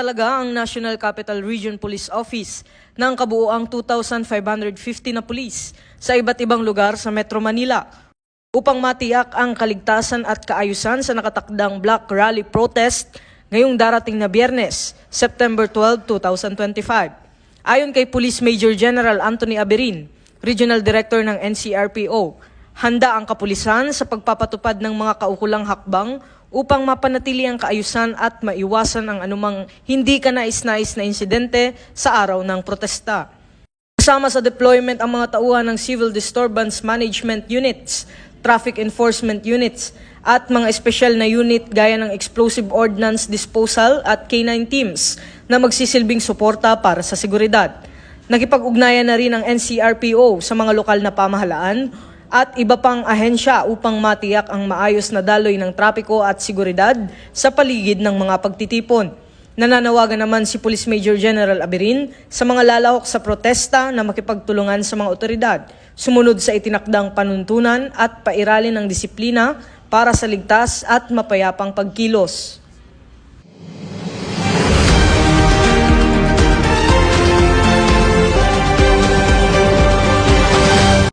Nagtatalaga ang National Capital Region Police Office ng kabuuang 2,550 na pulis sa iba't ibang lugar sa Metro Manila upang matiyak ang kaligtasan at kaayusan sa nakatakdang Black Rally Protest ngayong darating na Biyernes, September 12, 2025. Ayon kay Police Major General Anthony Aberin, Regional Director ng NCRPO, handa ang kapulisan sa pagpapatupad ng mga kaukulang hakbang upang mapanatili ang kaayusan at maiwasan ang anumang hindi kanais-nais na insidente sa araw ng protesta. Kasama sa deployment ang mga tauhan ng Civil Disturbance Management Units, Traffic Enforcement Units, at mga espesyal na unit gaya ng Explosive Ordnance Disposal at K9 teams na magsisilbing suporta para sa seguridad. Nakipag-ugnayan na rin ang NCRPO sa mga lokal na pamahalaan at iba pang ahensya upang matiyak ang maayos na daloy ng trapiko at seguridad sa paligid ng mga pagtitipon. Nananawagan naman si Police Major General Aberin sa mga lalahok sa protesta na makipagtulungan sa mga otoridad, sumunod sa itinakdang panuntunan at pairalin ng disiplina para sa ligtas at mapayapang pagkilos.